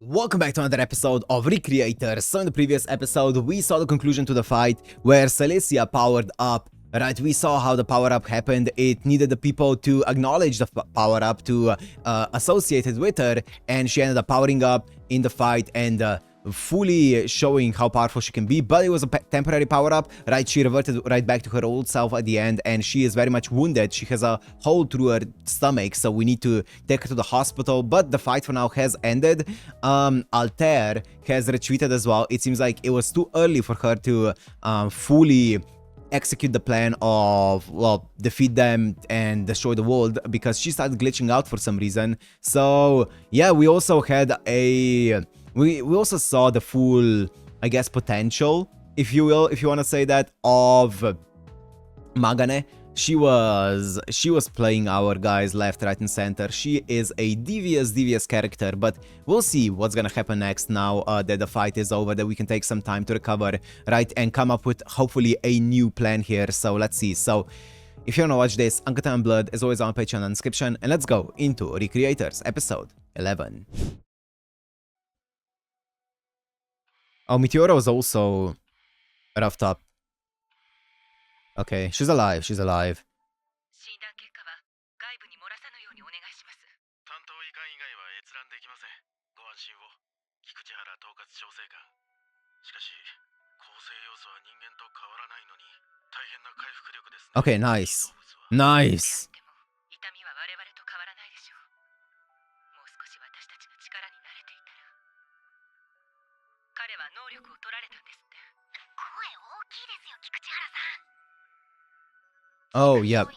Welcome back to another episode of Recreators. So in the previous episode, we saw the conclusion to the fight where Celicia powered up. Right, we saw how the power-up happened. It needed the people to acknowledge the power-up to associate it with her, and she ended up powering up in the fight and fully showing how powerful she can be. But it was a temporary power-up, right? She reverted right back to her old self at the end, and she is very much wounded. She has a hole through her stomach, so we need to take her to the hospital. But the fight for now has ended. Altair has retreated as well. It seems like it was too early for her to fully execute the plan of, well, defeat them and destroy the world, because she started glitching out for some reason. So yeah, we also had a we also saw the full, I guess, potential, if you will, if you want to say that, of Magane. She was playing our guys left, right, and center. She is a devious character, but we'll see what's gonna happen next now that the fight is over, that we can take some time to recover, right, and come up with hopefully a new plan here. So let's see. So if you wanna watch this, Uncut and Blood is always on Patreon and description, and let's go into Recreators episode 11. Oh, Meteora was also roughed up. Okay, she's alive, she's alive. Okay, nice. Nice. Oh, yep.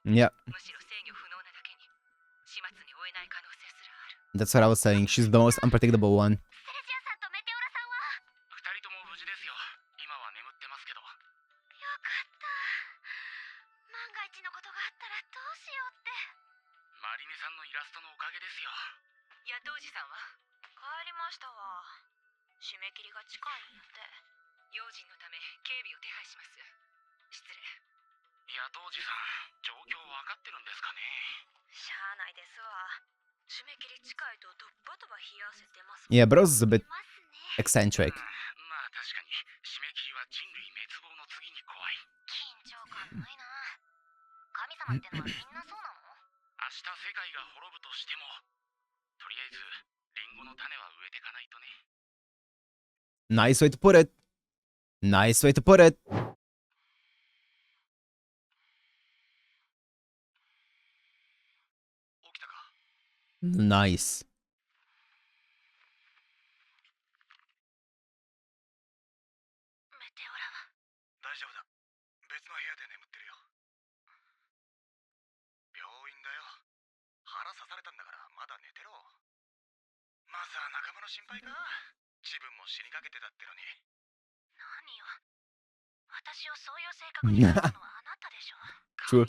Yep. That's what I was saying. She's the most unpredictable one. Yeah, Bros is a bit eccentric. Nice way to put it. Nice way to put it. Nice. True.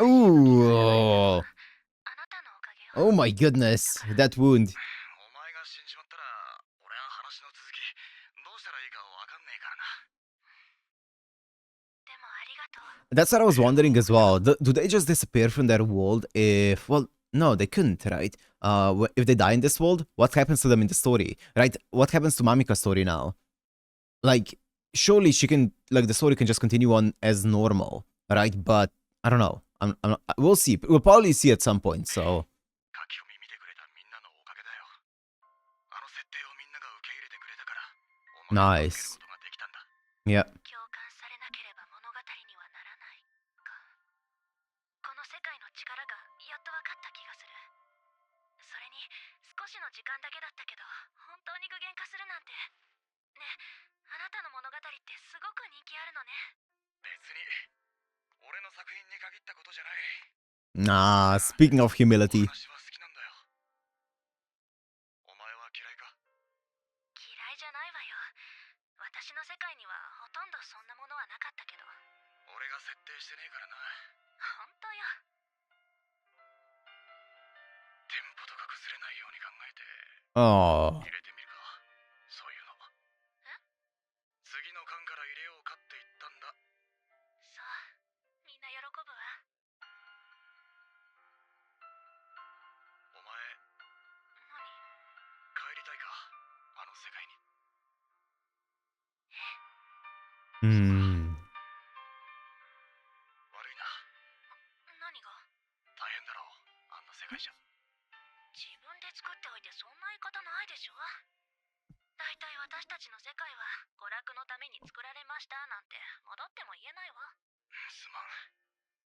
Ooh. Oh my goodness, that wound. That's what I was wondering as well. Do they just disappear from their world if... Well, no, they couldn't, right? If they die in this world, what happens to them in the story, right? What happens to Mamika's story now? Like, surely she can... Like, the story can just continue on as normal, right? But, I don't know. We'll see. We'll probably see at some point, so... Nice. Yeah. Nah, speaking of humility. いじゃないわよ。私の世界にはほとんどそんなものはなかったけど。俺が設定してねえからな。ほんとよ。テンポとか崩れないように考えてOh. 入れてみるか。そういうの。次の巻から入れようかって言ったんだ。そう、みんな喜ぶわ。お前、何？帰りたいか、あの世界に。Hmm. 悪いな。何が？大変だろう、あんな世界じゃ。自分で作っておいてそんな言い方ないでしょ。だいたい私たちの世界は娯楽のために作られましたなんて戻っても言えないわ。すまん。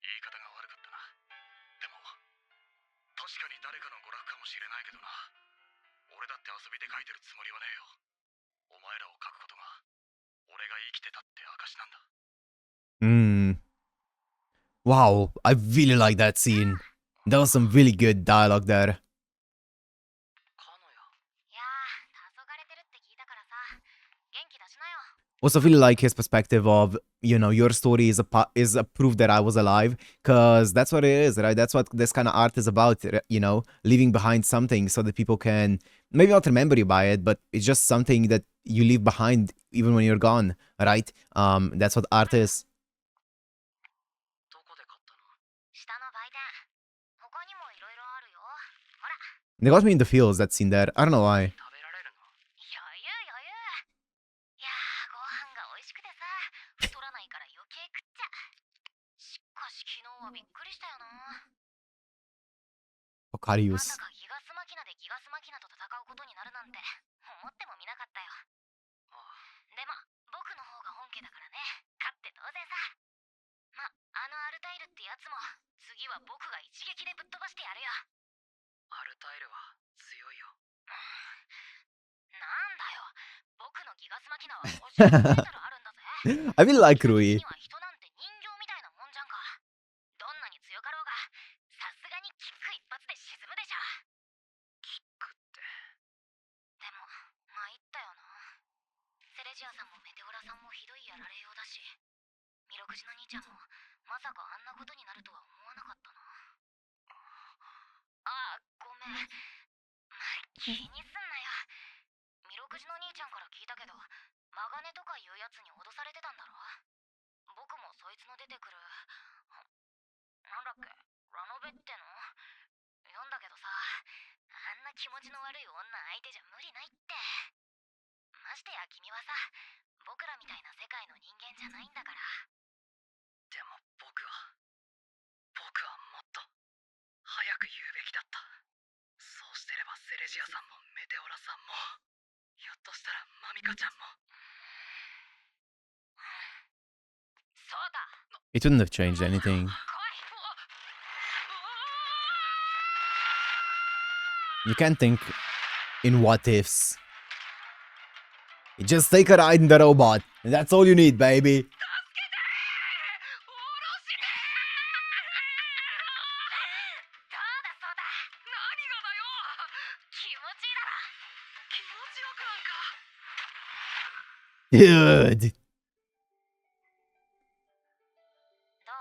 言い方が悪かったな。でも、確かに誰かの娯楽かもしれないけどな。俺だって遊びで書いてるつもりはねえよ。お前らを書くことが、俺が生きてたって証なんだ。Hmm. Wow, I really like that scene. There was some really good dialogue there. カノヤ。いやー、黄昏てるって聞いたからさ、元気出しなよ。 Also, I really like his perspective of, you know, your story is is a proof that I was alive, because that's what it is, right? That's what this kind of art is about, you know, leaving behind something so that people can maybe not remember you by it, but it's just something that you leave behind even when you're gone, right? That's what art is. どこで買ったの？下の売店。他にもいろいろあるよ。ほら。 They got me in the feels, that scene there. I don't know why. 食べられるの？余裕余裕。いやー、ご飯が美味しくてさ、太らないから余計食っちゃ。しかし昨日はびっくりしたよな。なんだ Ocarius. かギガスマキナでギガスマキナと戦うことになるなんて思ってもみなかったよ。でも僕の方が本家だからね。勝って当然さ。ま、あのアルタイルってやつも次は僕が一撃でぶっ飛ばしてやるよ。アルタイルは強いよ。なんだよ、僕のギガスマキナは50メートルあるんだぜ。 I really like Rui. 人なんて人形みたいなもんじゃんか。どんなに強かろうがさすがにキック一発で沈むでしょ。キックって。でも参ったよな。セレジアさんもメテオラさんもひどいやられようだし、ミロクジの兄ちゃんもまさかあんなことになるとは思わなかったな。ああ、ごめん。まあ、気にすんなよ。ミロクジの兄ちゃんから聞いたけど、マガネとかいうやつに脅されてたんだろ。僕もそいつの出てくる、なんだっけ、ラノベっての読んだけどさ、あんな気持ちの悪い女相手じゃ無理ないって。ましてや君はさ、僕らみたいな世界の人間じゃないんだから。でも僕はもっと早く言うべきだった。そうしてればセレジアさんもメテオラさんも、ひょっとしたらマミカちゃんも。そうだ。 It wouldn't have changed anything. 来い。 You can't think in what ifs. You just take a ride in the robot. And that's all you need, baby. 気持ちいいだろ。 Dude. どう？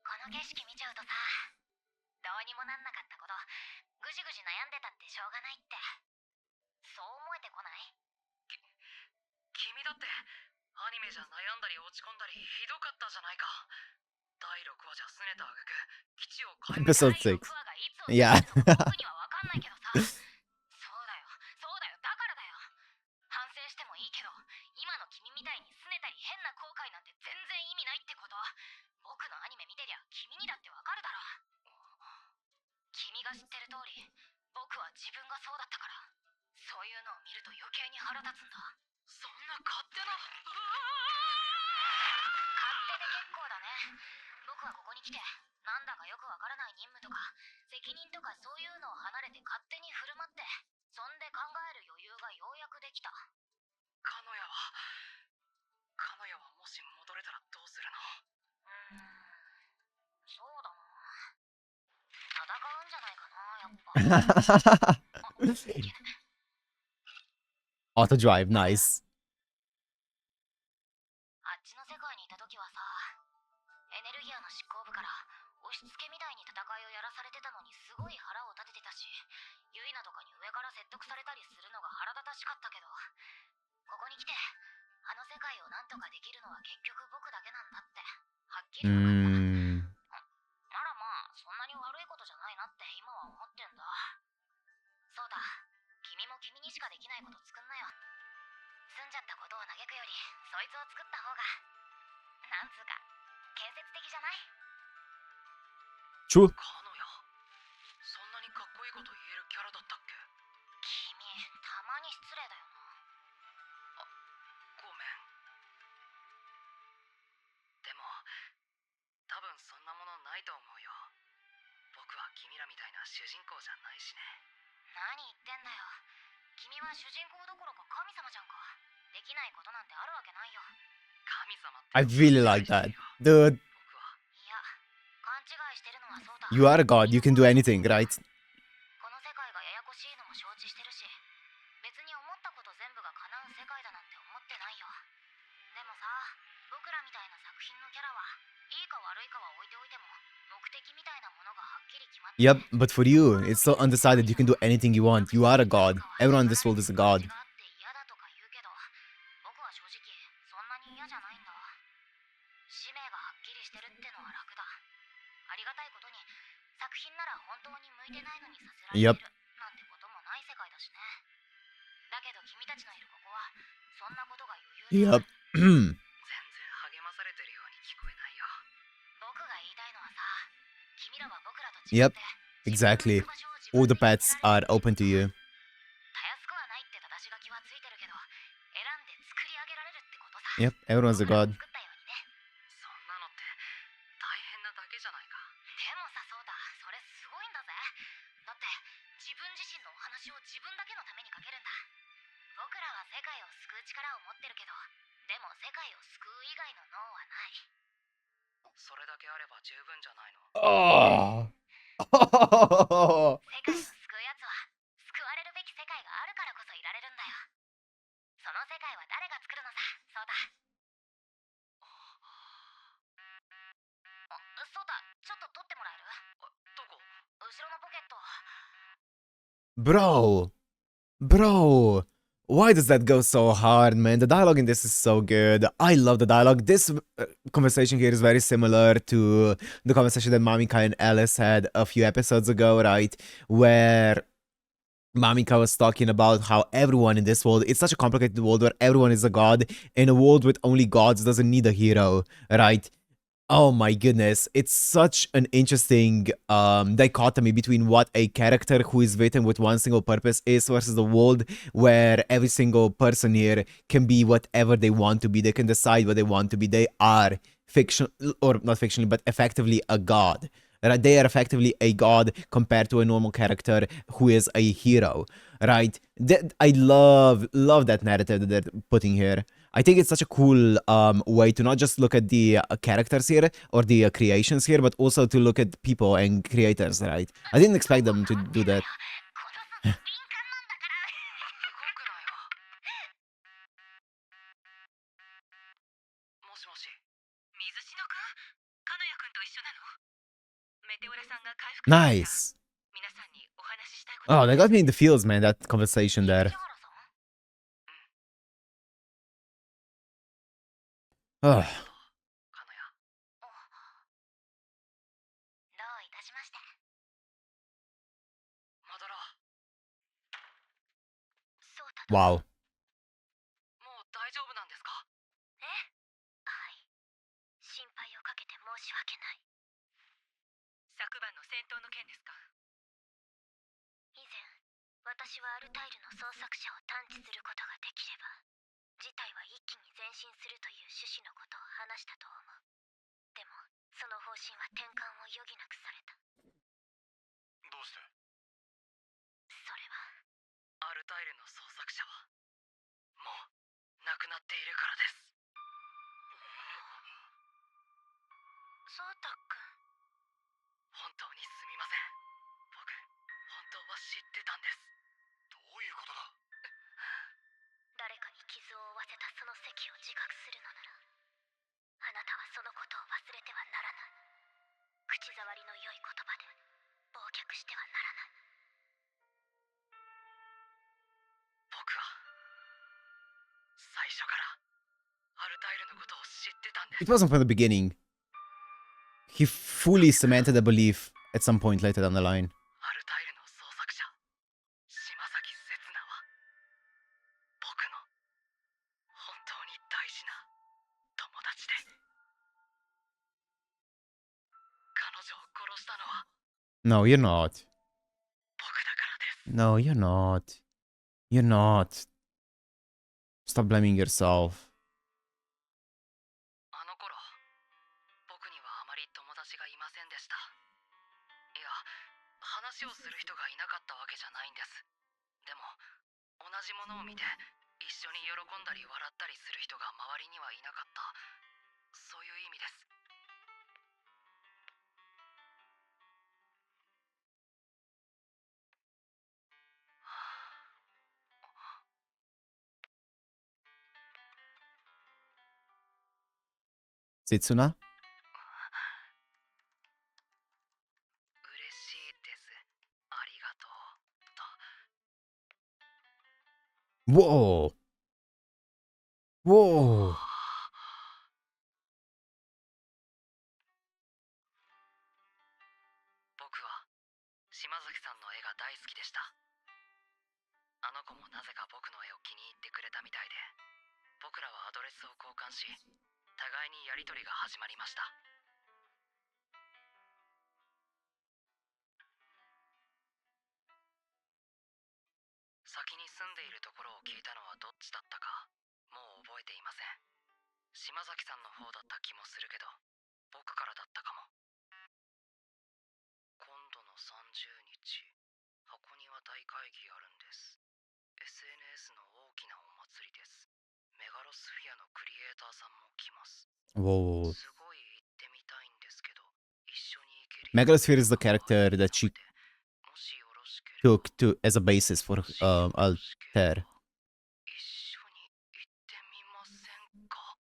この景色見ちゃうとさ、どうにもなんなかったこと、ぐじぐじ悩んでたってしょうがないって、そう思えてこない？君だってアニメじゃ悩んだり落ち込んだりひどかったじゃないか。第6話じゃ拗ねた挙句基地を壊滅。 Episode 6. Yeah. 僕にはわかんないけどさ。そうだよ、そうだよ、だからだよ。反省してもいいけど、今の君みたいに拗ねたり変な後悔なんて全然意味ないってこと、僕のアニメ見てりゃ君にだってわかるだろ。君が知ってる通り、僕は自分がそうだったから、そういうのを見ると余計に腹立つんだ。そんな勝手な。勝手で結構だね。僕はここに来て、なんだかよくわからない任務とか責任とかそういうのを離れて勝手に振る舞って、そんで考える余裕がようやくできた。カノヤはもし戻れたらどうするの？そうだな。戦うんじゃないかな、やっぱ。あ、いけね。Auto drive, nice. あっちの世界にいた時はさ、エネルギアの執行部から押し付けみたいに戦いをやらされてたのにすごい腹を立ててたし、ユイナとかに上から説得されたりするのが腹立たしかったけど、ここに来てあの世界をなんとかできるのは結局僕だけなんだってはっきり分かった。ならまあそんなに悪いことじゃないなって今は思ってんだ。そうだ、君も君にしかできないこと作んなよ。済んじゃったことを嘆くよりそいつを作った方がなんつうか建設的じゃない？ True. カノヤ、そんなにかっこいいこと言えるキャラだったっけ？君たまに失礼だよな。ごめん。でも多分そんなものないと思うよ。僕は君らみたいな主人公じゃないしね。何言ってんだよ。君は主人公どころか神様じゃんか。できないことなんてあるわけないよ。神様って I really like that. Dude, 僕は。いや、勘違いしてるのはそうだ。 you are a god, you can do anything, right? この世界がややこしいのも承知してるし、別に思ったこと全部が叶う世界だなんて思ってないよ。でもさ、僕らみたいな作品のキャラはいいか悪いかは置いておいても目的みたいなものがはっきり決まって、 Yep, but for you, it's so undecided. You can do anything you want. You are a god. Everyone in this world is a god. 違って嫌だとか言うけど、僕は正直そんなに嫌じゃないんだ。使命がはっきりしてるってのは楽だ。ありがたいことに作品なら本当に向いてないのにさせられてる Yep. なんてこともない世界だしね。だけど君たちのいるここはそんなことが余裕で Yep. 全然励まされてるように聞こえないよ。僕が言いたいのはさ、君らは僕らと Yep. 違って Exactly. All the paths are open to you. たやすくはないって正し書きはついてるけど、選んで作り上げられるってことさ。 Yep, everyone's a 僕ら god. が作ったようにね。そんなのって大変なだけじゃないか。でもさ、そうだ、それすごいんだぜ。だって自分自身のお話を自分だけのために書けるんだ。僕らは世界を救う力を持ってるけど、でも世界を救う以外の脳はない。それだけあれば十分じゃないの？Oh. 世界を救うやつは救われるべき世界があるからこそいられるんだよ。その世界は誰が作るのさ、そうだ。そうだ、ちょっと取ってもらえる？どこ？後ろのポケット。 Bro, why does that go so hard, man? The dialogue in this is so good. I love the dialogue. This conversation here is very similar to the conversation that Mamika and Alice had a few episodes ago, right? Where Mamika was talking about how everyone in this world, it's such a complicated world where everyone is a god. In a world with only gods doesn't need a hero, right? Oh my goodness, it's such an interesting dichotomy between what a character who is written with one single purpose is versus the world where every single person here can be whatever they want to be. They can decide what they want to be. They are fiction, or not fictionally, but effectively a god. Right? They are effectively a god compared to a normal character who is a hero, right? I love that narrative that they're putting here. I think it's such a cool way to not just look at the characters here or the creations here, but also to look at people and creators, right? I didn't expect them to do that. このさ、敏感なんだから。動くなよ。もしもし。水篠くん、金谷くんと一緒なの？メテオラさんが回復してきた。 Nice. 皆さんにお話ししたいことが Oh, they got me in the feels, man, that conversation there. 市原さん？ Ugh. カノヤ。どういたしまして。戻ろう。そうだ。 Wow. もう大丈夫なんですか？え？はい。心配をかけて申し訳ない。昨晩の戦闘の件ですか？以前、私はアルタイルの創作者を探知することができれば、事態は一気に前進するという趣旨のことを話したと思う。でも、その方針は転換を余儀なくされた。どうして？それは、アルタイルの創作者はもう亡くなっているからです。そうたっくん。本当にすみません。僕、本当は知ってたんです。どういうことだ？ It wasn't from the beginning. He fully cemented the belief at some point later down the line. アルタイルの創作者島崎刹那は僕の本当に大事な友達で彼女を殺したのは No, you're not. 僕だからです No, you're not. You're not. Stop blaming yourself. あの頃僕にはあまり友達がいませんでした。いや、話をする人がいなかったわけじゃないんです。でも同じものを見て一緒に喜んだり笑ったりする人が周りにはいなかった、そういう意味です。Setsuna? 嬉しいです。ありがとうと。 Whoa. Whoa. 僕は島崎さんの絵が大好きでした。あの子もなぜか僕の絵を気に入ってくれたみたいで、僕らはアドレスを交換し、互いにやり取りが始まりました。先に住んでいるところを聞いたのはどっちだったかもう覚えていません。島崎さんの方だった気もするけど、僕からだったかも。今度の30日、箱庭大会議あるんです。 SNS の大きなお祭りです。メガロスフィアのクリエイターさんも来ます。 Whoa. すごい行ってみたいんですけど、一緒に行ける Megalosphere is the character that she もしよろしければ took to as a basis for Altair. 一緒に行ってみませんか？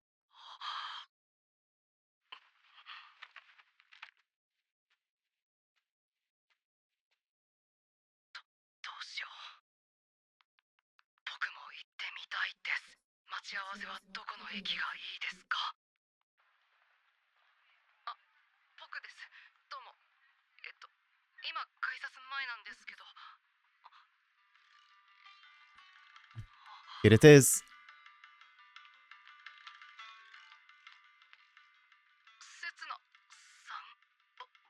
どうしよう。僕も行ってみたいです。待ち合わせはどこの駅がいいですか？あ、僕です。どうも。今改札前なんですけど。 Here it is. 刹那さん、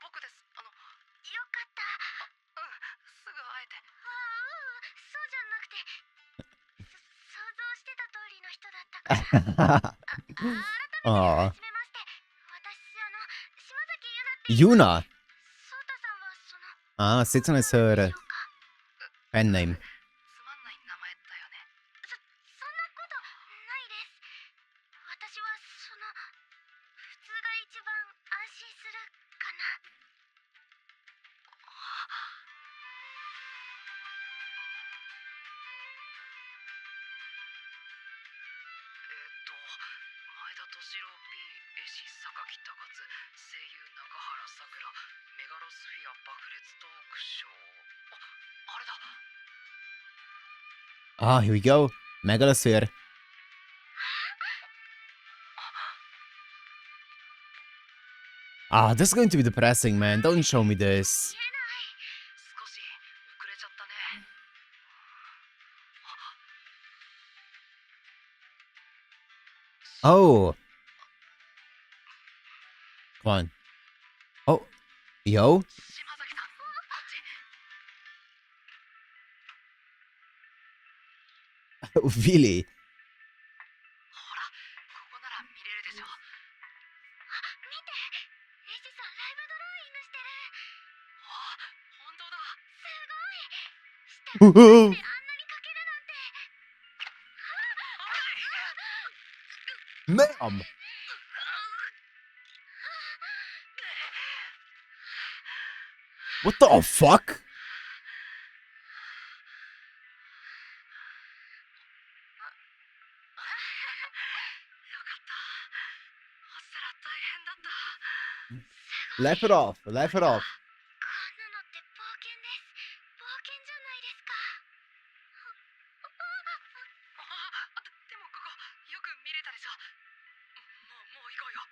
僕です。よかった。すぐ会えて。そうじゃなくて、想像してた通りの人だったから。改めて、は Aw. じめまして。私、島崎ゆなって。 Yuna. ソータさんはその Ah, Setsuna is her でしょうか？ pen name. つまんない名前だよね。そんなことないです。私は普通が一番安心するかな。前田敏郎 P、絵師榊高津、声優中原さくら、メガロスフィア爆裂トークショー。あれだ。 Ah, here we go. Megalosphere. Ah, this is going to be depressing, man. Don't show me this. 少し遅れちゃったね。 Oh. Come on. Oh. Yo. 島崎さん、こっち。 Really? ほら、ここなら見れるでしょ。見て、エジさんライブドローイングしてる。あ、本当だ。すごい。下に Whoa. あんなに描けるなんて。 Ma'am. What the fuck? よかった。落ちたら大変だった。 Laugh it off. Laugh it off. こんなのって冒険です。冒険じゃないですか。でもここよく見れたでしょ。もう行こうよ。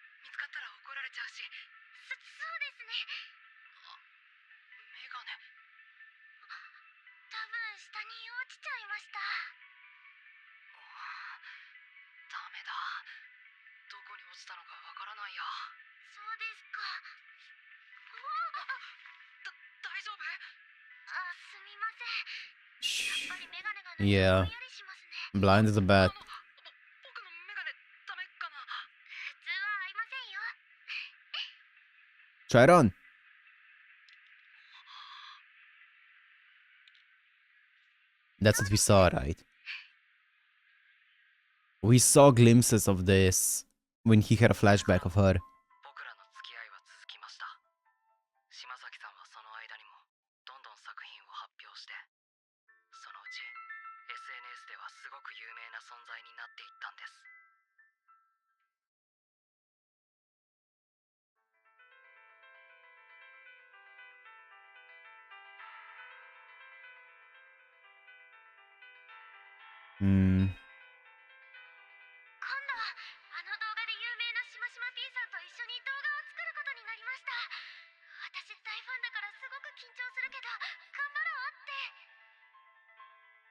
Yeah. ぼんやりしますね。 Blind is a bat. 僕のメガネダメかな。普通は合いませんよ。 Try it on. That's what we saw, right? We saw glimpses of this when he had a flashback of her. 僕らの付き合いは続きました。島崎さんはその間にもどんどん作品を発表して、そのうち SNS ではすごく有名な存在になっていったんです。Hmm. 今度はあの動画で有名なしましま P さんと一緒に動画を作ることになりました。私大ファンだからすごく緊張するけど頑張ろうって。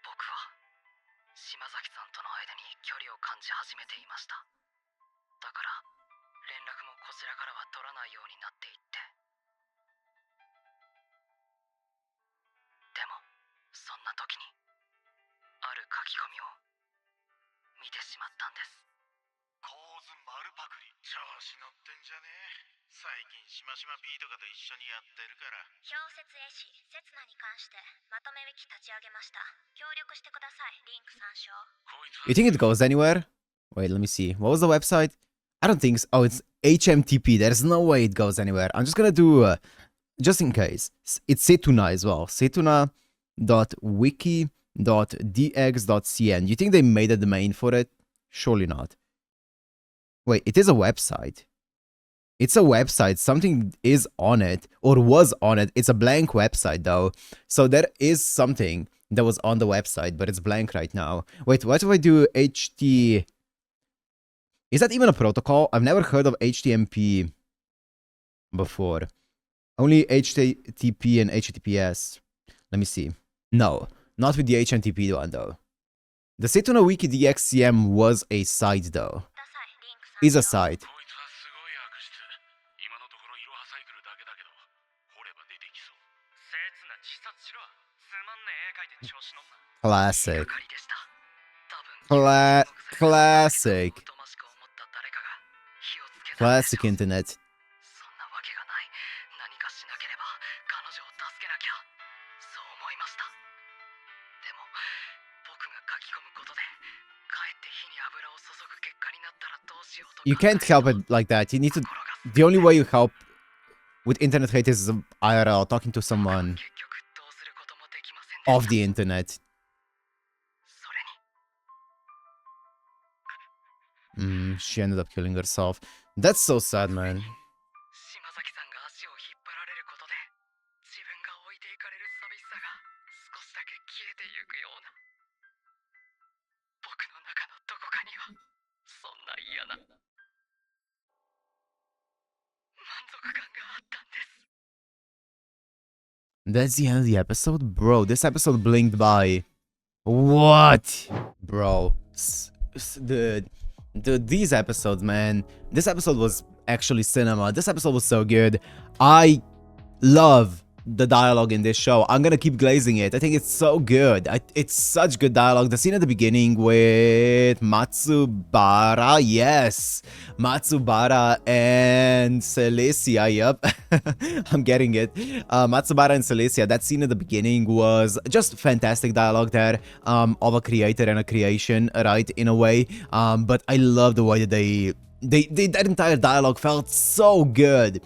僕は島崎さんとの間に距離を感じ始めていました。だから連絡もこちらからは取らないようになっていって。でもそんな時にある書き込みを見てしまったんです。構図丸パクリ。調子乗ってんじゃねえ。最近しましま P とかと一緒にやってるから。氷雪絵師刹那に関してまとめウィキ立ち上げました。協力してください。リンク参照。 You think it goes anywhere? Wait, let me see. What was the website? I don't think so. Oh, it's HMTP. There's no way it goes anywhere. I'm just gonna do, just in case. It's Setsuna as well. Setsuna.wiki.dx.cn. You think they made a domain for it? Surely not. Wait, it is a website. It's a website. Something is on it or was on it. It's a blank website though. So there is something that was on the website, but it's blank right now. Wait, what if I do HT? Is that even a protocol? I've never heard of HTMP before. Only HTTP and HTTPS. Let me see. No, not with the HTTP one though. The Setsuna Wiki DXCM was a site though. ください。リンク参照。 Is a site. こいつはすごい悪質。今のところいろはサイクルだけだけど、掘れば出てきそう。せつな自殺しろ。つまんねえ絵描いて調子乗んな。 Classic. ばかりでした。多分 Classic. 疎ましく思った誰かが火をつけたんでしょう。 Classic internet. そんなわけがない。何かしなければ彼女を助けなきゃ。そう思いました。でも僕が書き込むことでかえって火に油を注ぐ結果になったらどうしようと。 You can't help it like that. You need to. The only way you help with internet hate is IRL, talking to someone 結局どうすることもできませんでした。 of the internet. それに She ended up killing herself. That's so sad, man. 島崎さんが足を引っ張られることで自分が置いていかれる寂しさが少しだけ消えてゆくような。僕の中のどこかにはそんな嫌な満足感があったんです。 That's the end of the episode? Bro, this episode blinked by. What? Bro. These episodes, man. This episode was actually cinema. This episode was so good. I love the dialogue in this show. I'm gonna keep glazing it. I think it's so good. It's such good dialogue. The scene at the beginning with Matsubara, yes, Matsubara and Celicia. Yep, I'm getting it. Matsubara and Celicia. That scene at the beginning was just fantastic dialogue there, of a creator and a creation, right, in a way. But I love the way that that entire dialogue felt so good.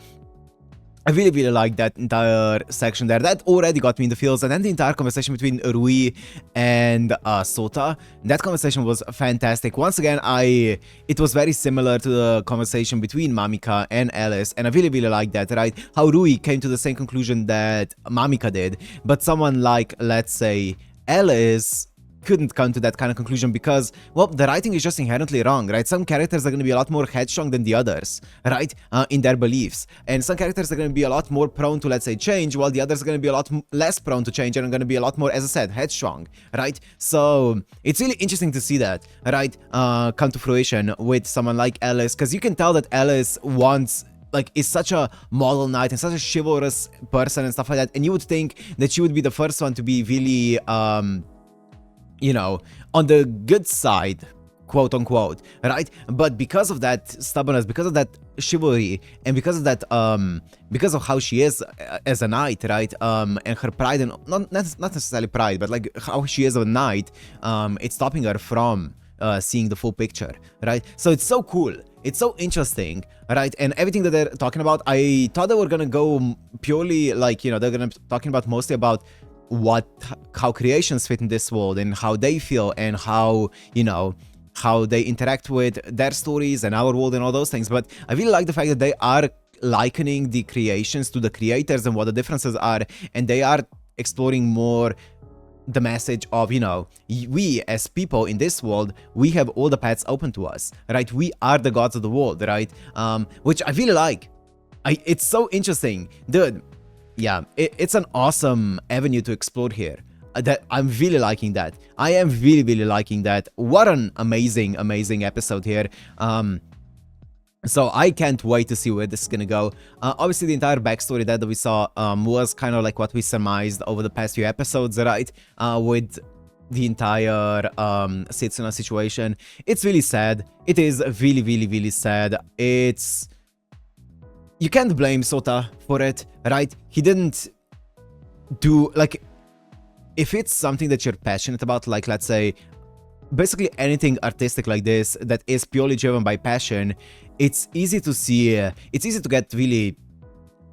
I really liked that entire section there. That already got me in the feels. And then the entire conversation between Rui and Sota. That conversation was fantastic. Once again, it was very similar to the conversation between Mamika and Alice. And I really liked that, right? How Rui came to the same conclusion that Mamika did. But someone like, let's say, Alice couldn't come to that kind of conclusion because, well, the writing is just inherently wrong, right? Some characters are going to be a lot more headstrong than the others, right? In their beliefs. And some characters are going to be a lot more prone to, let's say, change, while the others are going to be a lot less prone to change and are going to be a lot more, as I said, headstrong, right? So it's really interesting to see that, right? Come to fruition with someone like Alice, because you can tell that Alice wants, like, is such a model knight and such a chivalrous person and stuff like that. And you would think that she would be the first one to be really, you know, on the good side, quote unquote, right? But because of that stubbornness, because of that chivalry, and because of that, because of how she is as a knight, right? And her pride, and not necessarily pride, but like how she is a knight, it's stopping her from seeing the full picture, right? So it's so cool. It's so interesting, right? And everything that they're talking about, I thought they were gonna go purely like, you know, they're gonna be talking about mostly about how creations fit in this world and how they feel and how, you know, how they interact with their stories and our world and all those things. But I really like the fact that they are likening the creations to the creators and what the differences are, and they are exploring more the message of, you know, we as people in this world, we have all the paths open to us, right? We are the gods of the world, right? Which I really like. It's so interesting, dude. Yeah, it's an awesome avenue to explore here. That I'm really liking that. I am really liking that. What an amazing episode here. So I can't wait to see where this is gonna go. Obviously, the entire backstory that we saw was kind of like what we surmised over the past few episodes, right? With the entire Setsuna situation. It's really sad. It is really sad. It's... You can't blame Sota for it, right? He didn't do... Like, if it's something that you're passionate about, like, let's say, basically anything artistic like this that is purely driven by passion, it's easy to see, it's easy to get really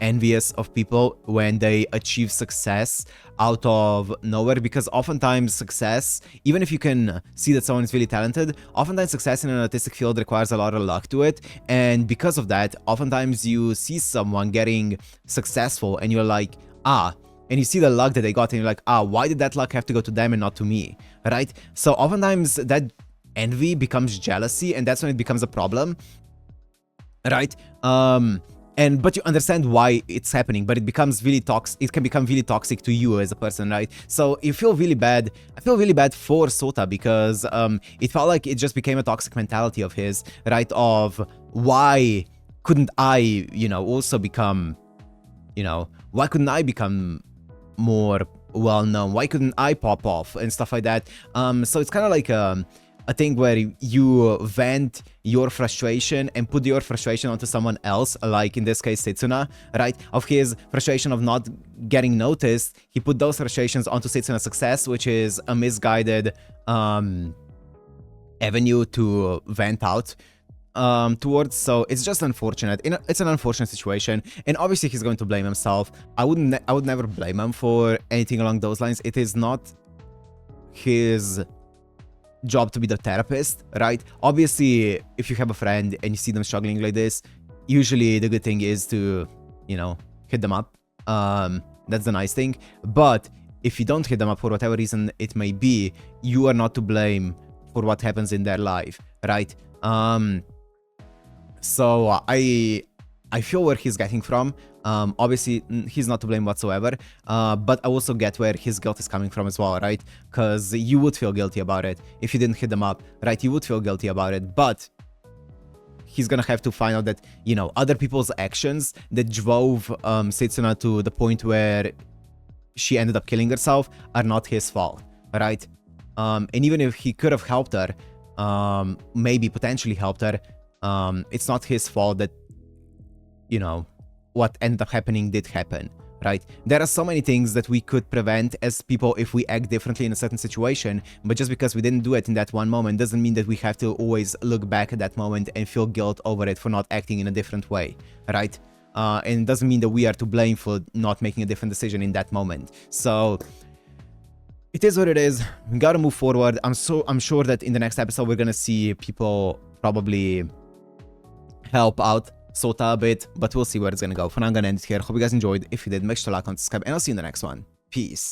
envious of people when they achieve success out of nowhere, because oftentimes success, even if you can see that someone is really talented, oftentimes success in an artistic field requires a lot of luck to it, and because of that, oftentimes you see someone getting successful and you're like, and you see the luck that they got and you're like, why did that luck have to go to them and not to me, right? So oftentimes that envy becomes jealousy, and that's when it becomes a problem, right? But you understand why it's happening, but it becomes really toxic. It can become really toxic to you as a person, right? So you feel really bad. I feel really bad for Sota, because it felt like it just became a toxic mentality of his, right? Of why couldn't I, you know, also become, you know, why couldn't I become more well-known? Why couldn't I pop off and stuff like that? So it's kind of like a thing where you vent your frustration and put your frustration onto someone else, like in this case Setsuna, right? Of his frustration of not getting noticed, he put those frustrations onto Setsuna's success, which is a misguided avenue to vent out towards. So it's just unfortunate. It's an unfortunate situation, and obviously he's going to blame himself. I would never blame him for anything along those lines. It is not his job to be the therapist, right? Obviously, if you have a friend and you see them struggling like this, usually the good thing is to, you know, hit them up. That's the nice thing. But if you don't hit them up for whatever reason it may be, you are not to blame for what happens in their life, right? So I feel where he's getting from. Obviously, he's not to blame whatsoever, but I also get where his guilt is coming from as well, right? Because you would feel guilty about it if you didn't hit them up, right? You would feel guilty about it, but he's gonna have to find out that, you know, other people's actions that drove Setsuna to the point where she ended up killing herself are not his fault, right? And even if he could have helped her, maybe potentially helped her, it's not his fault that, you know, what ended up happening did happen, right? There are so many things that we could prevent as people if we act differently in a certain situation, but just because we didn't do it in that one moment doesn't mean that we have to always look back at that moment and feel guilt over it for not acting in a different way, right? And it doesn't mean that we are to blame for not making a different decision in that moment. So it is what it is. We gotta move forward. I'm sure that in the next episode we're gonna see people probably help out Sota a bit, but we'll see where it's gonna go. For now, I'm gonna end it here. Hope you guys enjoyed. If you did, make sure to like and subscribe, and I'll see you in the next one. Peace.